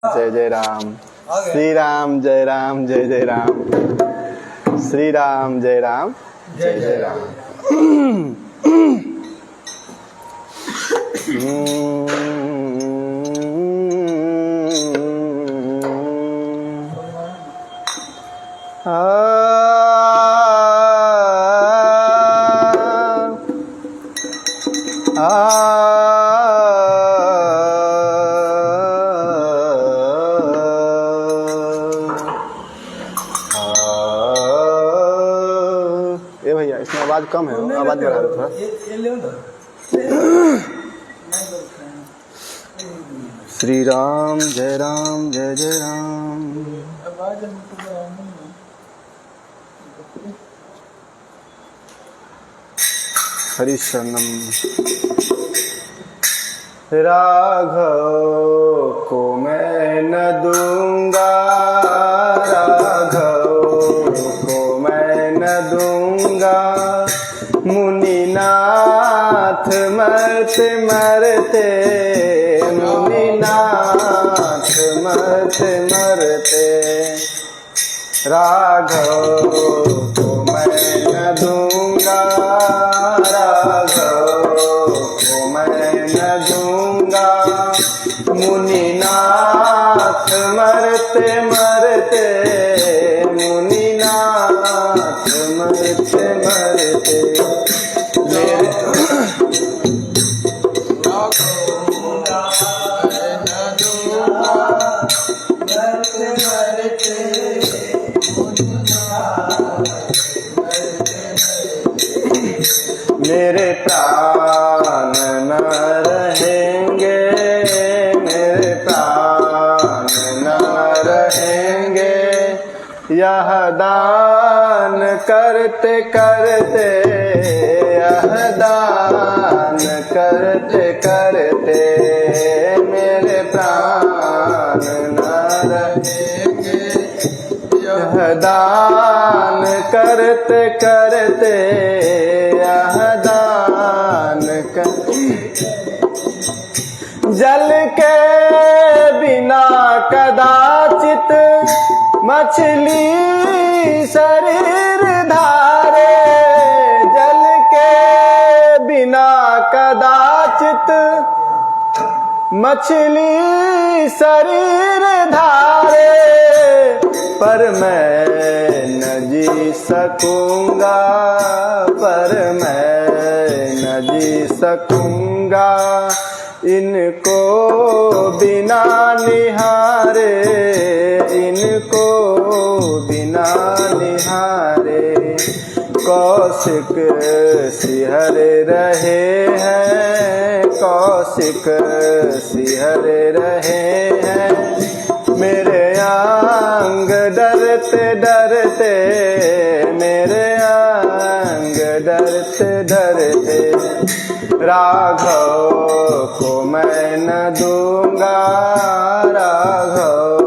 जय जय राम। श्री राम जय राम जय जय राम। श्री राम जय राम जय जय राम। ये भैया इसमें आवाज कम है, आवाज बढ़ा दो थोड़ा। श्री राम जय जय राम। हरि शरणम। राघव को मैं न दूंगा, राघव को मैं न दूंगा, मुनिनाथ मरते मरते, मुनिनाथ मरते मरते, राघव को मैं न दूंगा, राघव को मैं न दूंगा, मुनिनाथ मरते मरते, मुनिनाथ मरते मरते, मेरे प्राण न रहेंगे, मेरे प्राण न रहेंगे, यह दान करते करते, यह दान करते करते, मेरे प्राण न रहेंगे, यह दान करते करते, यह दान करते, जल के बिना कदाचित मछली शरीर धारे, जल के बिना कदाचित मछली शरीर धारे, पर मैं न जी सकूंगा, पर मैं न जी सकूंगा, इनको बिना निहारे, इनको बिना निहारे, कौशिक सिहर रहे हैं, कौशिक सिहर रहे हैं, मेरे अंग डरते डरते, मेरे अंग डरते डरते, राघव को मैं न दूंगा, राघव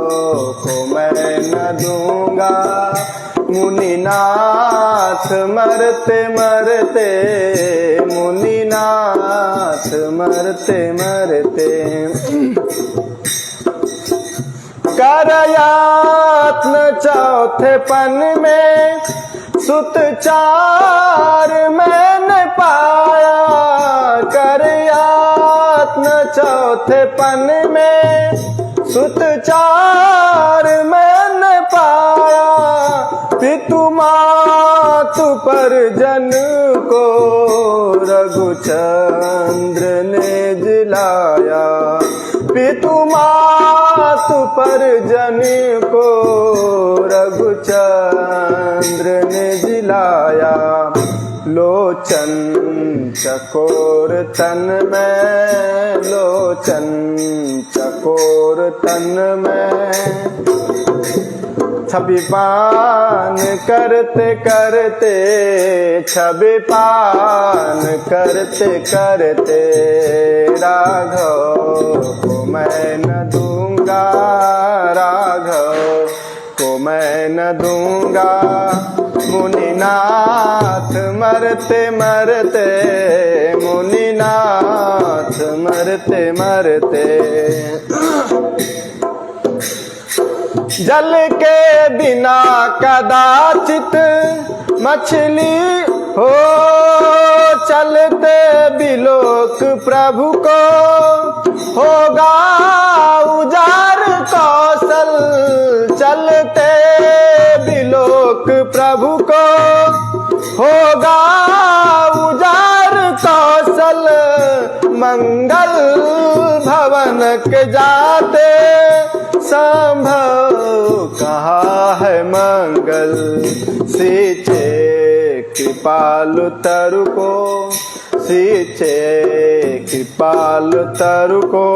को मैं न दूंगा, मुनिनाथ मरते मरते, मुनिनाथ मरते मरते, करयात्न चौथेपन में सुत चार मैंने पाया, करयात्न चौथेपन में सुत चार मैंने पाया, पितु मातु परिजन को रघुचंद्र ने जिलाया, पितु मातु परिजन को रघुचंद्र ने जिलाया, लोचन चकोर तन में, लोचन चकोर तन में, छवि पान करते करते, छवि पान करते करते, राघव को मैं न दूंगा, राघव को मैं न दूंगा, मुनिनाथ मरते मरते, मुनिनाथ मरते मरते, जल के बिना कदाचित मछली हो चलते बिलोक प्रभु को होगा उजार कौशल चलते बिलोक प्रभु को होगा उजार कौशल मंगल भवन के जाते संभव कहाँ है मंगल सींचे कृपालु तरु को सींचे कृपालु तरु को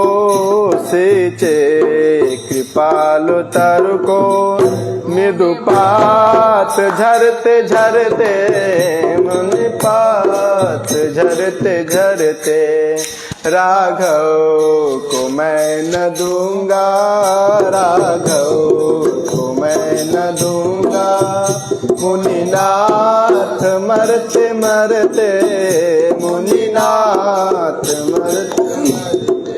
सींचे कृपालु तरु को मृदुपात झरते झरते मुनिपात झरते झरते राघव को मैं न दूंगा राघव को मैं न दूंगा मुनिनाथ मरते मरते मुनिनाथ मरते मरते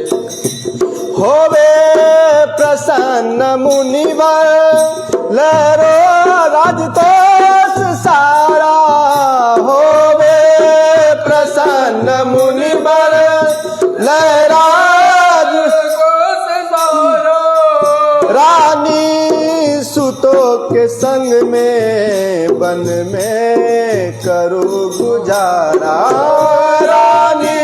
होवे प्रसन्न मुनिवर लहरो राजतोष सारा होवे प्रसन्न मुनिवर लहराज रानी सुतों के संग में वन में करो गुजारा रानी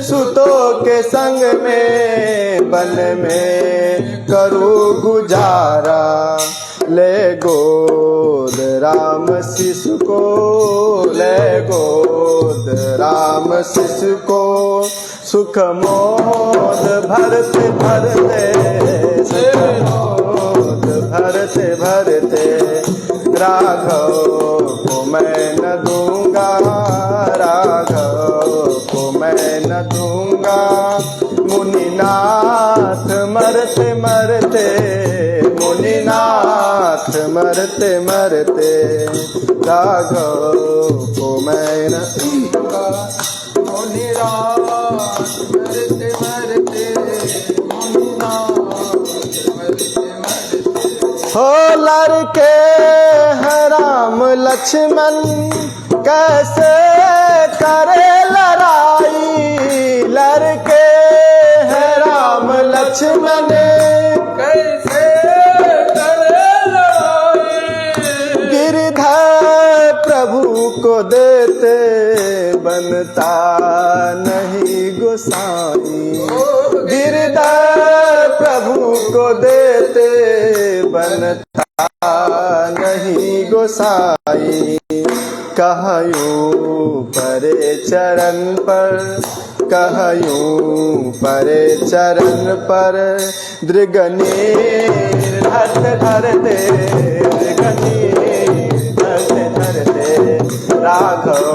सुतों के संग में वन में करो गुजारा ले गोद राम शिशु को ले गोद राम शिशु को सुख मोद भरते भरते मोद भरते भरते राघव को मैं न दूंगा राघव को मैं न दूंगा मुनिनाथ मरते मरते मुनिनाथ मरते मरते राघव को मैं न दूंगा मुनिनाथ मरते मरते मुनिनाथ मरते मरते हो लड़के हैं राम लक्ष्मण कैसे करे लड़ाई लड़के हैं राम लक्ष्मण कैसे करे लड़ाई गिरधर प्रभु को देते बनता नहीं गोसाई गिरधर प्रभु को देते बनता नहीं गोसाई कहयूं परे चरण पर कहयूं परे चरण पर दृगनीर धरते धरते दृगनीर धरते धरते राघव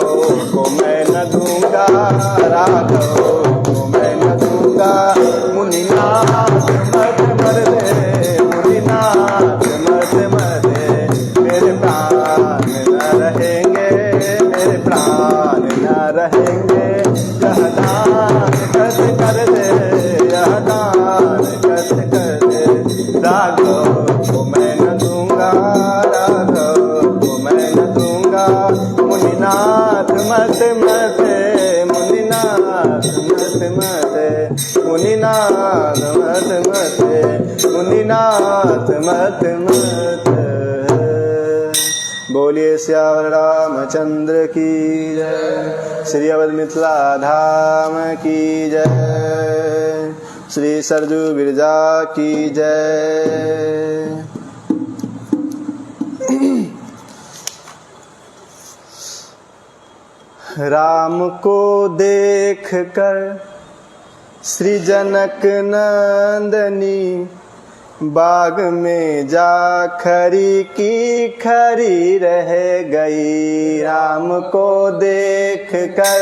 को मैं न दूंगा राघव को मैं न दूंगा मुनिनाथ मरते मरते मुनिनाथ मरते मरते मेरे प्राण न रहेंगे मेरे प्राण न रहेंगे यह दान कैसे कर दे यह दान कैसे कर दे राघव को मैं न दूंगा राघव को मैं न दूंगा मुनिनाथ मरते मरते मुनिनाथ मरते मरते मुनिनाथ मरते मरते मुनिनाथ मरते मरते बोलिए श्याम रामचंद्र की जय श्री अवध मिथिला धाम की जय श्री सरजू बिरजा की जय। राम को देख कर श्री जनक नंदनी बाग में जा खरी की खरी रह गई। राम को देख कर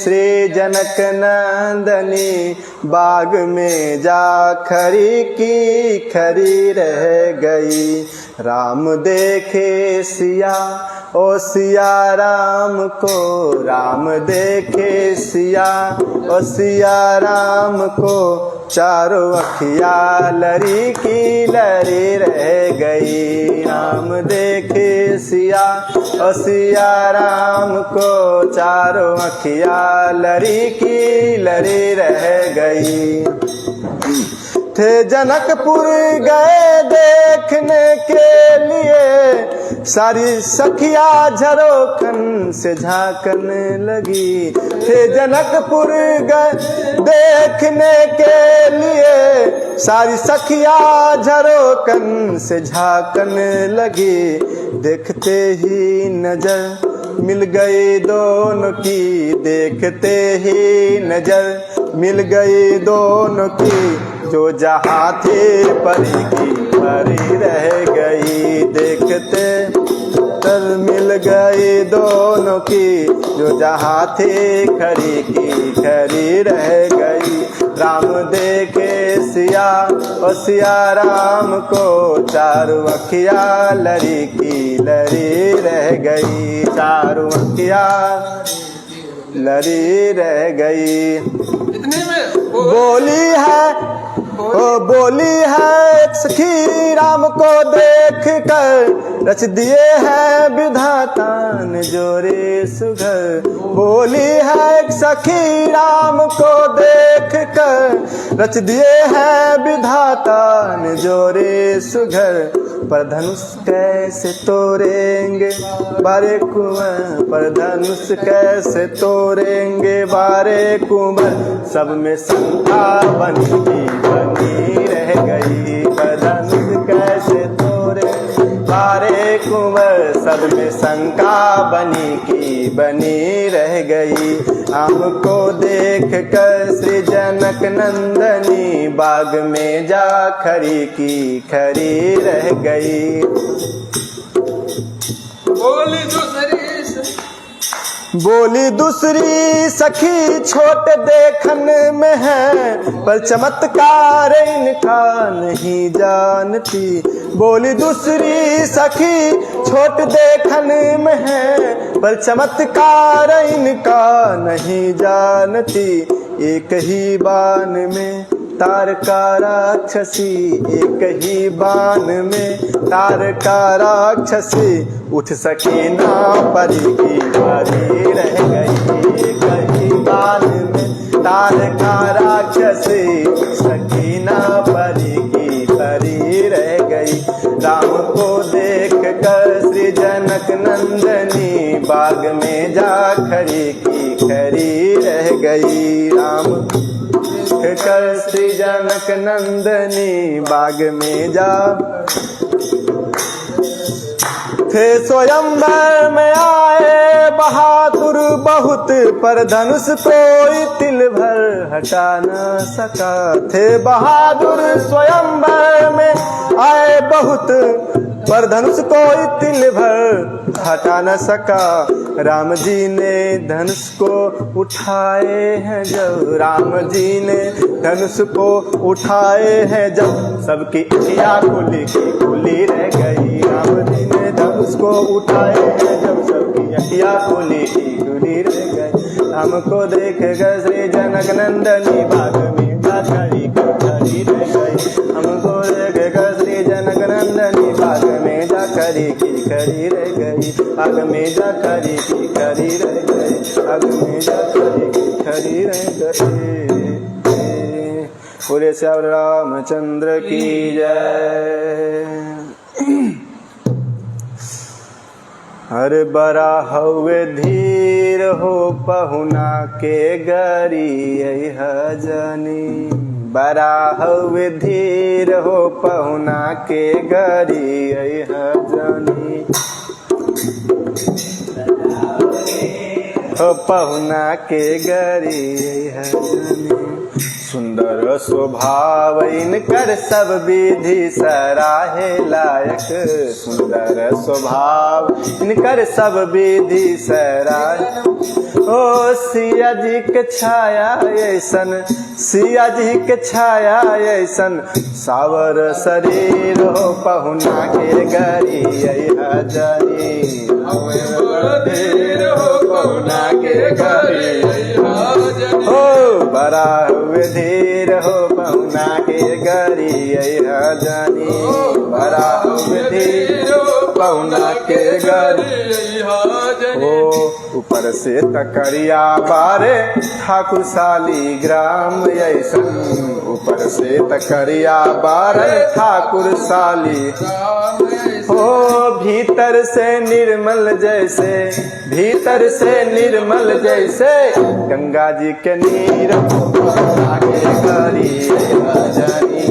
श्री जनक नंदनी बाग में जा खरी की खरी रह गई। राम देखे सिया ओ सिया राम को, राम देखे सिया ओ सिया राम को, चारों अखिया लरी की लरी रह गई। राम देखे सिया और सिया राम को, चारों अखिया लरी की लरी रह गई। थे जनकपुर गए देखने के लिए, सारी सखिया झरोखन से झांकन लगी। थे जनकपुर गए देखने के लिए, सारी सखिया झरोखन से झांकन लगी। देखते ही नजर मिल गई दोनों की, देखते ही नजर मिल गई दोनों की, जो जहाँ थे परी की परी रह गई। देखते तर मिल गई दोनों की, जो जहाँ थे खरी की खरी रह गई। राम देखे सिया और सिया राम को, चारों अखिया लरी की लरी रह गई। चारों अखिया लरी रह गई। इतने में बोली है ओ बोली है एक सखी, राम को देख कर रच दिए हैं विधाता ने जोरे सुघर। बोली है एक सखी, राम को देख कर रच दिए हैं विधाता ने जोरे सुघर। पर धनुष कैसे तोड़ेंगे बारे कुंवर, पर धनुष कैसे तोड़ेंगे बारे कुंवर, सब में शंका बनी रह गई। पर धनुष कैसे तोड़े बारे कुंवर, सब में शंका बनी रह गई। हमको देख कर श्री जनक नंदनी, बाग में जा खरी की खरी रह गई। बोली दूसरी सखी छोट देखन में है, पर चमत्कार इनका नहीं जानती। बोली दूसरी सखी छोट देखन में है, पर चमत्कार इनका नहीं जानती। एक ही बाण में तारका राक्षसी, एक ही बाण में तारका राक्षसी, उठ सकी ना परी की परी रह गई। एक ही बाण में तारका राक्षसी, सकी ना परी की परी रह गई। राम को देख कर श्री जनक नंदनी, बाग में जा खरी की खरी रह गई। राम कर श्री जनक नंदनी, बाग में जा थे स्वयंवर में आए बहादुर बहुत, पर धनुष कोई तिल भर हटा न सका। थे बहादुर स्वयंवर में आए बहुत, पर धनुष कोई तिल भर हटा न सका। राम जी ने धनुष को उठाए हैं जब, राम जी ने धनुष को उठाए हैं जब, सबकी अखियाँ खुली की खुली रह गई। राम जी ने धनुष को उठाए हैं जब, सबकी अखियाँ खुली की खुली रह गई। हमको देख कर श्री जनक नंदनी, बाग में जा खरी खरी रह गई। हमको देख कर श्री जनक नंदनी, बाग में जा खरी की खरी रह गई। बाग में जा खरी की खरी रह गई, बाग में जा खरी की खरी रह गई। बोले श्याम रामचंद्र की जय। हर बड़ा हवे धीर हो पहुना के गरी हजनी, बड़ा हवे धीर हो पहुना के गरी हजनी। हो पहुना के गरी हजनी, सुंदर स्वभाव इनकर सब विधि सराहे लायक। सुंदर स्वभाव इनकर सब विधि सराहे। ओ सिया जी के छाया ऐसन, सिया जी के छाया ऐसन, सावर शरीर हो पहुना के गरी हजनी। हो पहुना के गरी हो, बड़ा हुए धीर हो पहुना के गरी अइहा जानी बराहुए धीर पहुना के गरी ओ ऊपर से तकरिया बारे ठाकुर साली ग्राम ऐसन ऊपर से तकरिया बारे ठाकुर साली हो भीतर से निर्मल जैसे भीतर से निर्मल जैसे गंगा जी के नीर आगे गरी जानी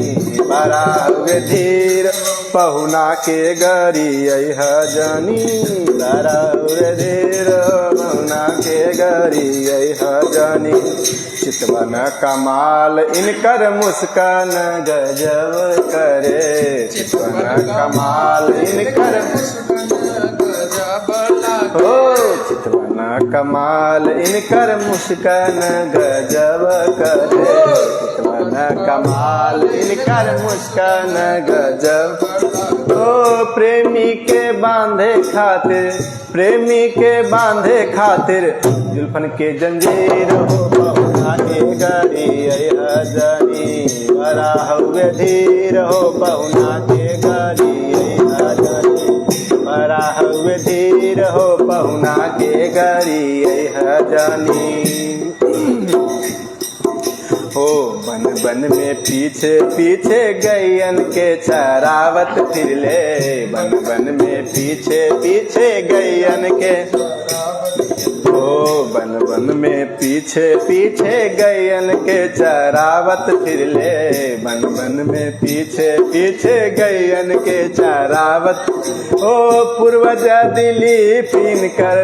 बराहुए धीर पहुना के गरी अइह जानी बराहुए धीर पहुना के गरी अइह जानी चितवन कमाल इनकर मुस्कान गजब करे चितवन कमाल इनकर हो चितवन कमाल इनकर मुस्कान गजब करे चितवन कमाल इनकर मुस्कान गजब ओ प्रेमी के बांधे खातिर जुल्फन के जंजीर हो पहुना के गरी अइहा जानी बराहुए धीर हो पहुना के गरी अइहा जानी बराहुए धीर हो पहुना के गरी अइहा जानी हो बन बन में पीछे पीछे गैयन के चरावत फिरले बन बन में पीछे पीछे गैयन के ओ बन बन में पीछे पीछे गैयन के चरावत फिरले बन बन में पीछे पीछे गैयन के चरावत ओ पूर्वज दिली पीन कर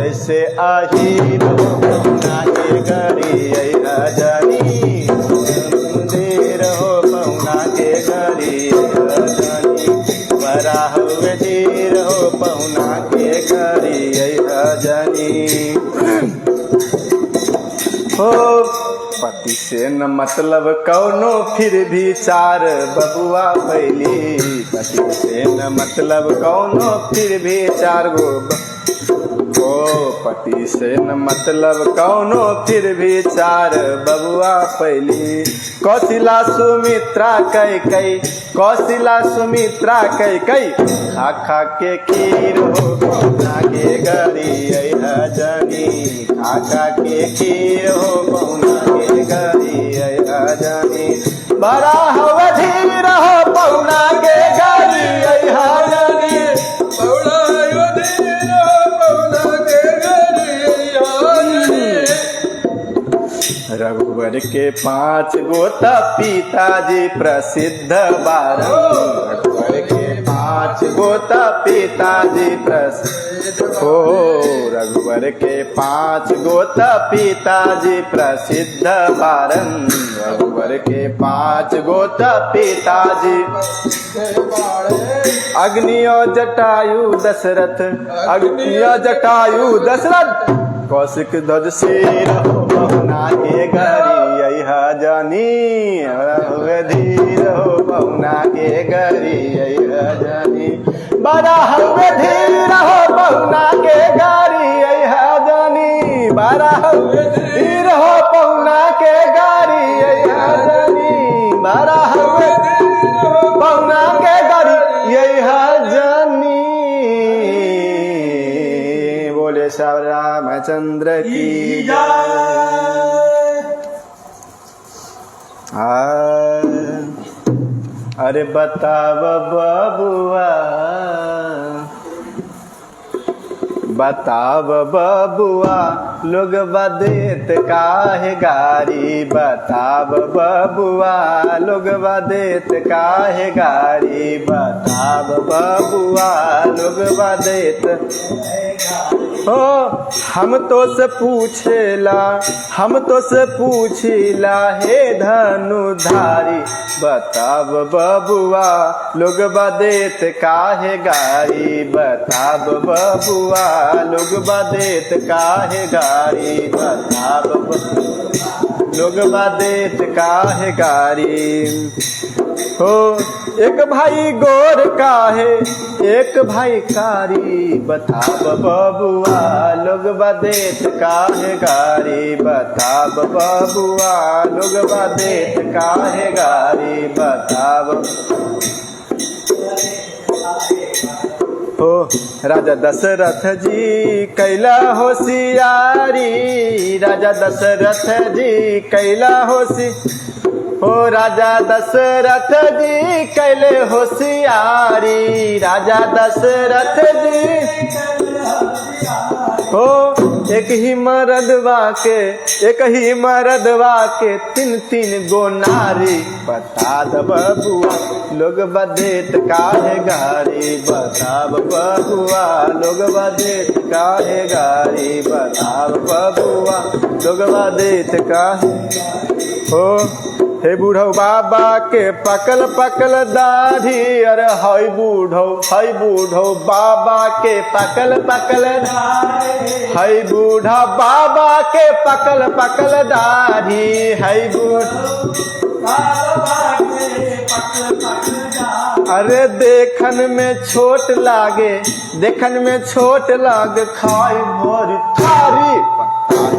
जैसे आहीर पहुना के गरी अइहा जानी देर हो पहुना के गरी अइहा जानी बराहुए धीर हो पहुना के गरी अइहा जानी हो पति से न मतलब कौनो फिर भी चार बबुआ पैली पति से न मतलब कौनो फिर भी चार गो पति से न मतलब कौनो फिर भी चार बबुआ पैली कौशिला सुमित्रा कई खा खा के खीर हो पहुना के गरी अइहा जानी खा खा के खीर हो पहुना के गरी अइहा जानी बराहुए धीर हो पहुना के गरी अइहा जानी रघुवर के 5 गोता पिताजी प्रसिद्ध बारन रघुवर के 5 गोता पिताजी प्रसिद्ध हो रघुवर के 5 गोता पिताजी प्रसिद्ध बारन रघुवर के 5 गोता पिताजी अग्नियो जटायु दशरथ कौशिक ध्वज सिर हो पहुना के गरी अइहा जानी बराहुए धीर हो पहुना के गरी अइहा जानी बराहुए धीर हो पहुना के गरी अइहा जानी बराहुए धीर हो पहुना के गरी अइहा जानी बराहुए पहुना के गरी अइहा जानी बोले श्री रामचंद्र की जय। अरे बताव बबुआ लोग देत काहे गारी बताव बबुआ लोग देत काहे गारी बताव बबुआ लोग देत हो हम तो से पूछिला हे धनुधारी बताब बबुआ लोग देत काहे गारी बताब बबुआ लोग देत काहे गारी बताब लोग देत काहे गारी हो। एक भाई गोर काहे एक भाई कारी, बताब बबुआ लोग देत काहे गारी, बताब बबुआ लोग देत काहे गारी, बताब हो। राजा दशरथ जी कैला होशियारी, राजा दशरथ जी कैला हो। राजा दशरथ जी कैले होशियारी, राजा दशरथ जी हो। एक ही मरदवा के तीन तीन गो नारी, बता द बबुआ लोग देत काहे गारी, बताब बबुआ लोग देत काहे गारी, बताब बबुआ लोग देत काहे हो। हे बूढ़ो बाबा के पकल पकल दाढ़ी, अरे हाय बूढ़ो बाबा के पकल पकल दाढ़ी, हाय बूढ़ा बाबा के पकल पकल दाढ़ी, हाय बूढ़ा अरे देखन में छोट लागे खाए मोर थारी,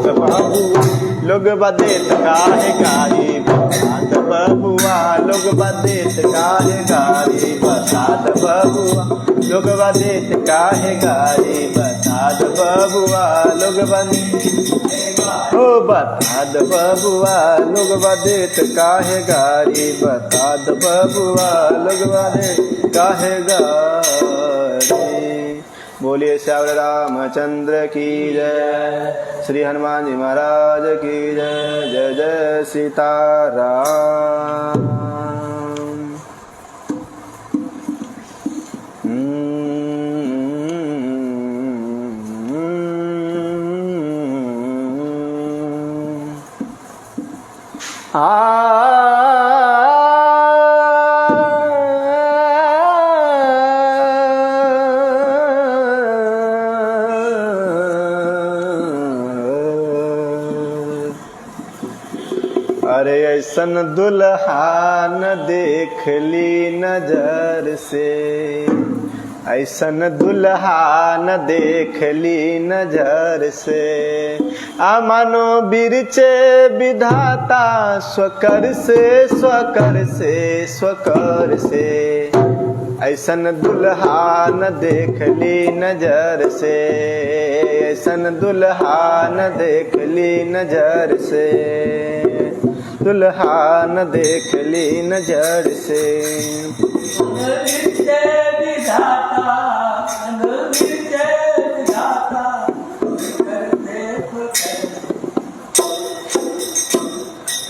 बबुआ लोग देत काहे गारी, बताद बबुआ लोग देत काहे गारी, बताद बबुआ लोग देत काहे गारी, बताद बबुआ लोग हो। बताद बबुआ लोग देत काहे गारी, बताद बबुआ लोग देत काहे गारी। बोलिए श्याम रामचंद्र की जय, श्री हनुमान जी महाराज की जय, जय जय सीताराम। अरे ऐसन दुल्हा न देख ली नजर से, ऐसन दुल्हा न देख ली नजर से, मानो बिरचे विधाता स्वकर से, ऐसन दुल्हा न देख ली नजर से, ऐसन दुल्हा न देख ली नजर से, दुल्हा न देख ली नजर से।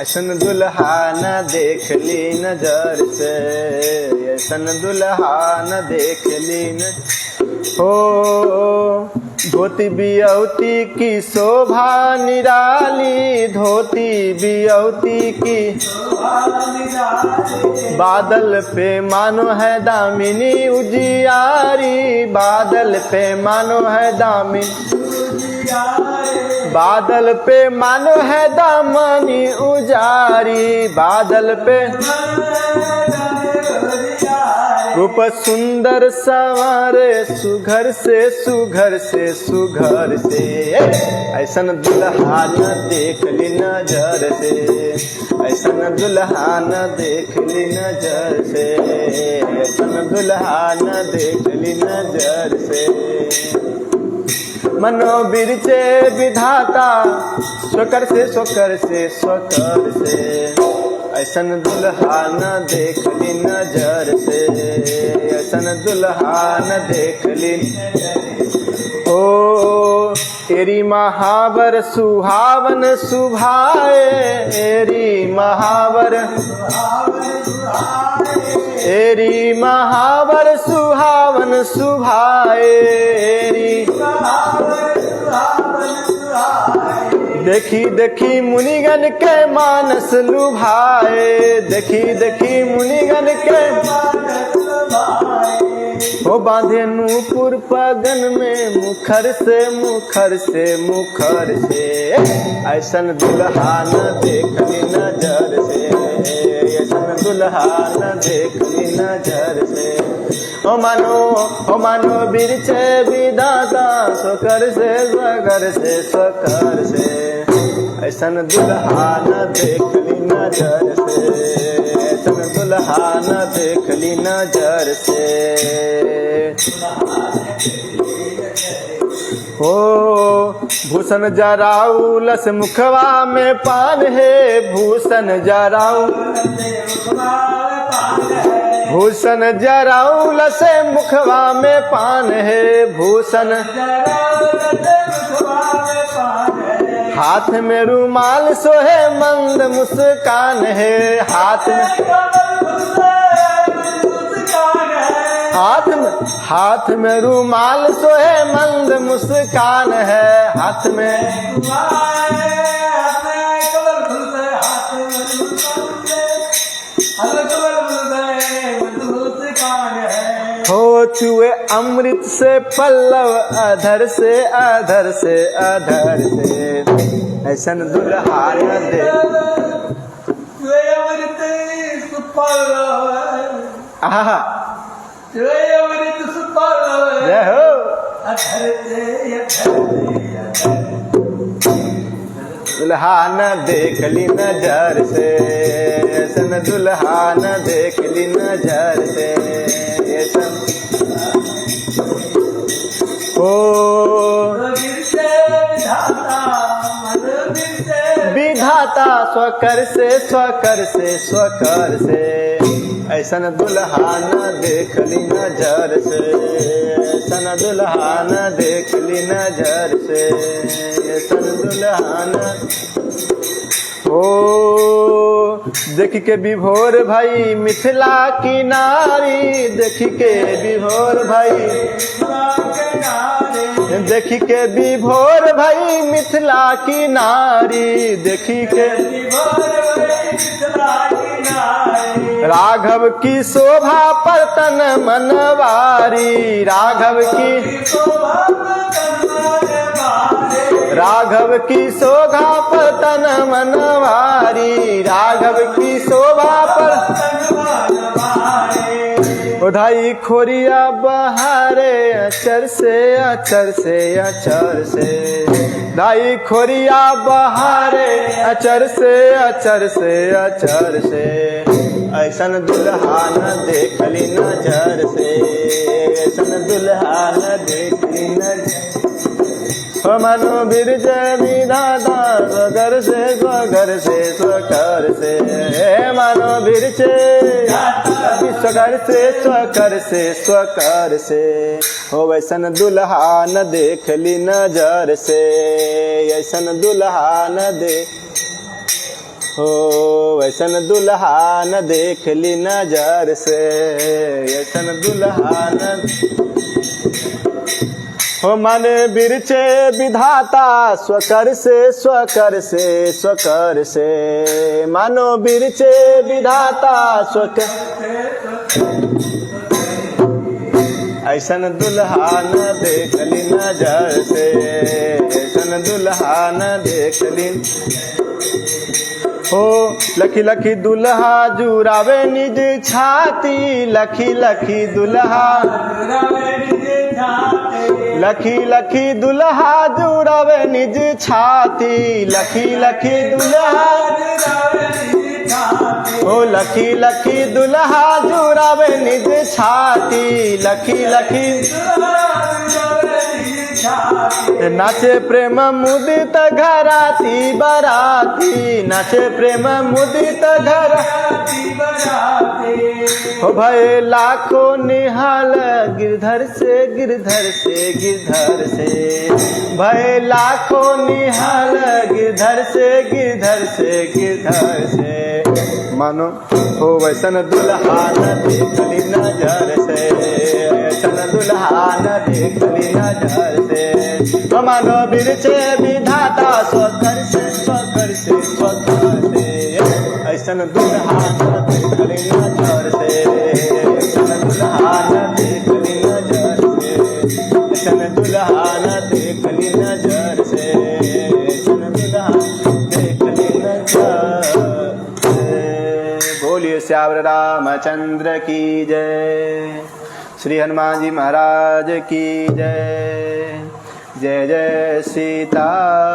ऐसन दुल्हा न देख ली नजर से, ऐसन दुल्हा न देख ली हो। धोती बियौती की शोभा निराली, धोती बियौती की बादल पे मानो है दामिनी उजियारी, बादल पे मानो है दामिनी, बादल पे मानो है दामनी उजारी, बादल पे रूप सुंदर सवारे सुघर से, ऐसन दुल्हा न देख ली नजर से, ऐसन दुल्हा न देख ली नजर से, ऐसन दुल्हा न देख ली नजर से। मनो बिरचे विधाता स्वकर से, ऐसन दुल्हा न देख ली नजर से, ऐसन दुल्हा न देख ली ओ। तेरी महावर सुहावन सुभाए, तेरी महावर सुहावन सुभाए, देखी देखी मुनिगण के मानस लुभाए, देखी देखी मुनिगण के हो बांधे नूपुर पगन में मुखर से मुखर से मुखर से ऐसन दुल्हा न देखली नजर से ऐसन दुल्हा न देखली नजर से हो मानो बिरचे विधाता स्वकर से स्वकर से ऐसन दुल्हा न देखली नजर से ऐसन दुल्हा न देखली नजर से हो भूषण जराऊ लस मुखवा में पान है भूषण जराऊ भूषण जराऊ लस मुखवा में पान है भूषण हाथ में रुमाल सोहे मंद मुस्कान है हाथ में रुमाल सोहे मंद मुस्कान है हाथ में हो चुए अमृत से पल्लव अधर से अधर से अधर से ऐसन दुल्हा न दे आहा जय हो दुल्हा न देखली नजर से ऐसन दुल्हा न देखली नजर से ऐसन ओ विधाता स्वकर से स्वकर से स्वकर से ऐसन दुल्हा न देखली नजर से ऐसन दुल्हा न देखली नजर से ऐसन दुल्हा न ओ देखी के विभोर भाई मिथिला की नारी देखी के विभोर भाई देखी के विभोर भाई मिथिला की नारी देखी के राघव की शोभा पर तन मनवारी राघव की शोभा पर तन मनवारी राघव की शोभा पर उठाई खोरिया बहारे अचर से अचर से अचर से दाई खोरिया बहारे अचर से अचर से अचर से ऐसन दुल्हा न देखली नजर से ऐसन दुल्हा न देखली नजर मनो बिरज विधाता स्वकर से स्वकर से स्वकर से मनो बिरचे स्वकर से स्वकर से स्वकर से हो वैसन दुल्हा न देखली नजर से ऐसन दुल्हा न देख हो वैसन दुल्हा न देखली नजर से ऐसन दुल्हा न हो मन बिरचे विधाता स्वकर से स्वकर से स्वकर से मानो बिरचे विधाता स्वकर ऐसन दुल्हा न देखली नजर से ऐसन दुल्हा न देखली हो लखी लखी दुल्हा जुरावे निज छाती लखी लखी दुल्हा लखी लखी दुल्हा जुरावे निज छाती लखी लखी दुल्हा ओ लखी लखी दुल्हा जुरावे निज छाती लखी लखी नाचे प्रेम मुदित घराती बराती नाचे प्रेम मुदित घराती बराती हो भय लाखों निहाल गिरधर से गिरधर से गिरधर से भय लाखों निहाल गिरधर से गिरधर से गिरधर से मानो हो वैसन दुल्हा न देखली नजर से ऐसन दुल्हा न देखली नजर से मानो बिरचे विधाता स्वकर से स्वकर से स्वकर से ऐसन दुल्हा न देखली नजर से ऐसन दुल्हा न देखली नजर रामचंद्र की जय। श्री हनुमान जी महाराज की जय। जय जय सीताराम।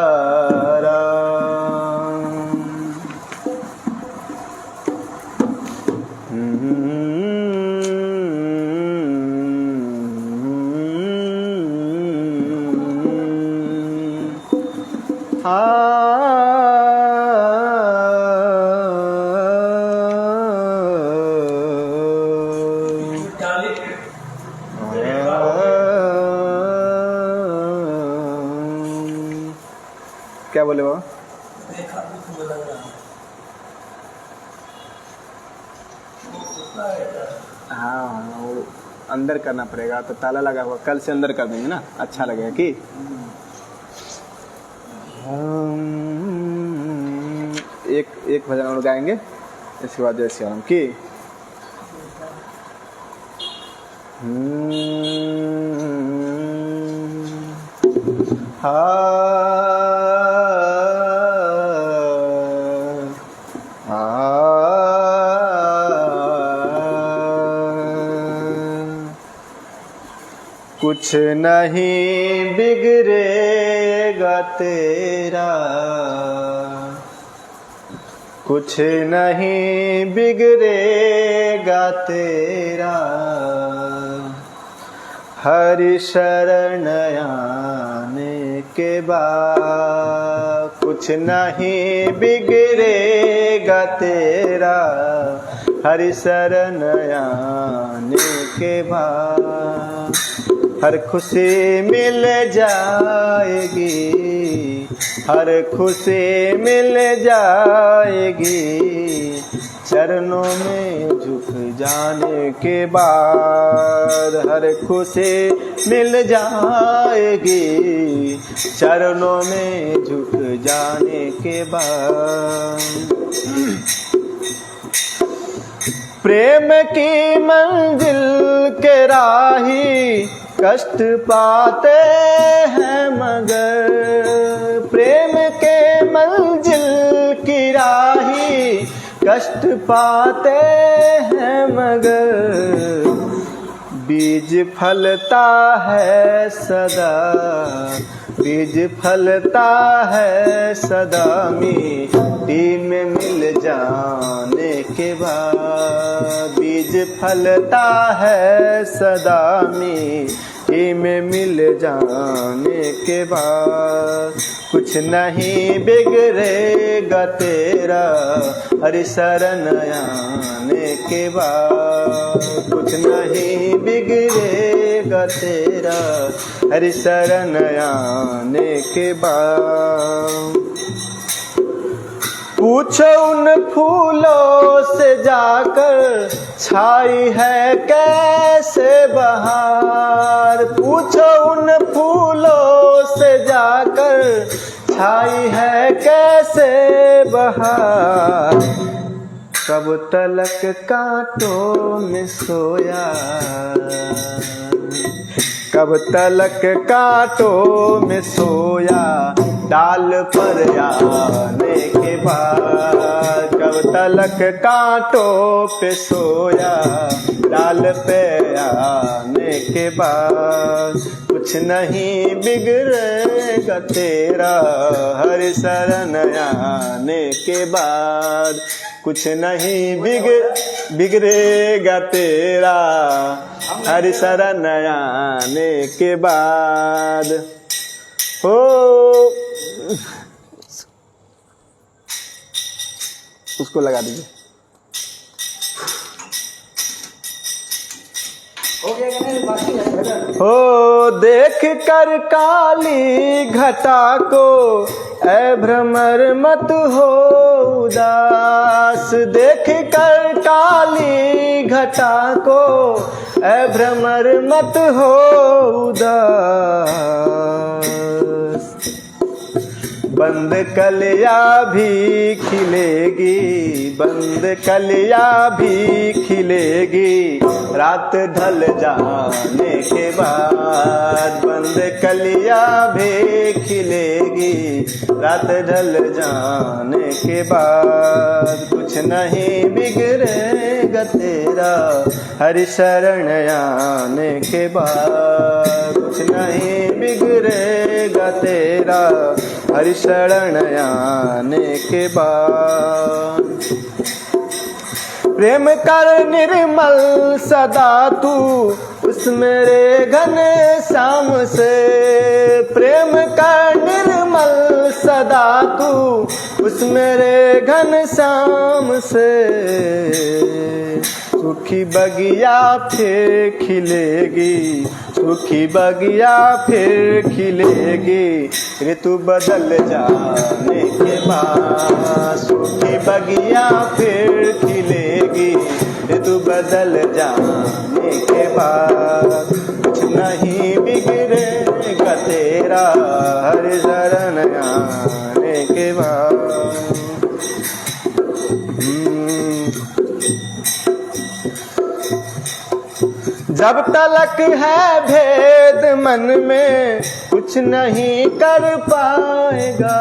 क्या बोले वो? हाँ वो अंदर करना पड़ेगा, तो ताला लगा हुआ, कल से अंदर कर देंगे ना, अच्छा लगेगा कि एक भजन और गाएंगे, इसके बाद जय श्री राम की। कुछ नहीं बिगड़ेगा तेरा, कुछ नहीं बिगड़ेगा तेरा, हरि शरण आने के बाद। कुछ नहीं बिगड़ेगा तेरा, हरि शरण आने के बाद। हर खुशी मिल जाएगी, हर खुशी मिल जाएगी, चरणों में झुक जाने के बाद। हर खुशी मिल जाएगी, चरणों में झुक जाने के बाद। प्रेम की मंजिल के राही कष्ट पाते हैं मगर, प्रेम के मंजिल की राही कष्ट पाते हैं मगर, बीज फलता है सदा, बीज फलता है सदा, मिट्टी में मिल जाने के बाद। बीज फलता है सदा, मिट्टी में मिल जाने के बाद। कुछ नहीं बिगड़ेगा तेरा, हरि शरण आने के बाद। कुछ नहीं बिगड़ेगा तेरा, हरि शरण आने के बाद। पूछो उन फूलों से जाकर, छाई है कैसे बहार। पूछो उन फूलों से जाकर, छाई है कैसे बहार। कब तलक कांटों में सोया, कब तलक कांटों में सोया, डाल पर आने के बाद। कब तलक कांटों पे सोया, डाल पे आने के बाद। कुछ नहीं बिगड़ेगा तेरा, हरि शरण आने के बाद। कुछ नहीं बिगड़ेगा तेरा, हरि शरण आने के बाद। हो उसको लगा दीजिए। हो देख कर काली घटा को, ऐ भ्रमर मत हो उदास। देख कर काली घटा को, ऐ भ्रमर मत हो उदास। बंद कलिया भी खिलेगी, बंद कलिया भी खिलेगी, रात ढल जाने के बाद। बंद कलिया भी खिलेगी, रात ढल जाने के बाद। कुछ नहीं बिगड़े बिगड़ेगा तेरा हरि शरण आने के बाद। कुछ नहीं बिगड़ेगा तेरा हरि शरण आने के बाद। प्रेम कर निर्मल सदा तू उस मेरे घने श्याम से। प्रेम कर निर्मल सदा तू उस मेरे घन श्याम से। सूखी बगिया फिर खिलेगी, सूखी बगिया फिर खिलेगी ऋतु बदल जाने के बाद। सूखी बगिया फिर खिलेगी ऋतु बदल जाने के बाद। कुछ नहीं बिगड़ेगा तेरा हरि शरण आने के बाद। जब तलक है भेद मन में कुछ नहीं कर पाएगा।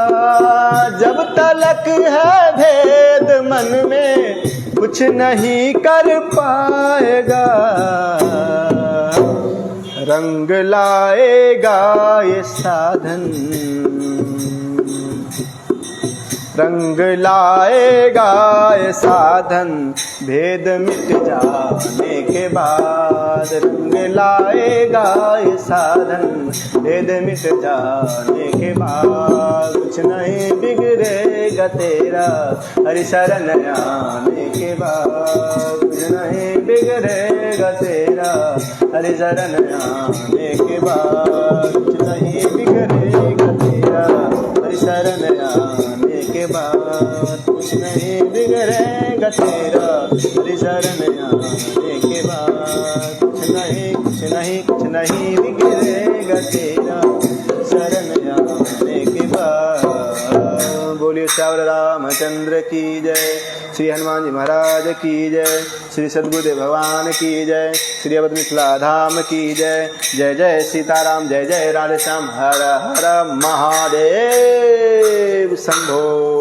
जब तलक है भेद मन में कुछ नहीं कर पाएगा। रंग लाएगा ये साधन, रंग लाएगा ये साधन भेद मिट जाने के बाद। रंग लाएगा ये साधन भेद मिट जाने के बाद। कुछ नहीं बिगड़ेगा तेरा हरि शरण आने के बाद। कुछ नहीं बिगड़ेगा तेरा हरि शरण आने के बाद। कुछ नहीं बिगड़ेगा तेरा हरि शरण आने के बाद। कुछ नहीं बिगड़ेगा तेरा हरि शरण आने के बाद। कुछ नहीं बिगड़ेगा तेरा शरण आने के बाद। बोलिए श्यावर रामचंद्र की जय, श्री हनुमान जी महाराज की जय, श्री सद्गुरुदेव भगवान की जय, श्री अवध मिथिला धाम की जय। जय जय सीताराम, जय जय राधे श्याम, हर हर महादेव शंभो।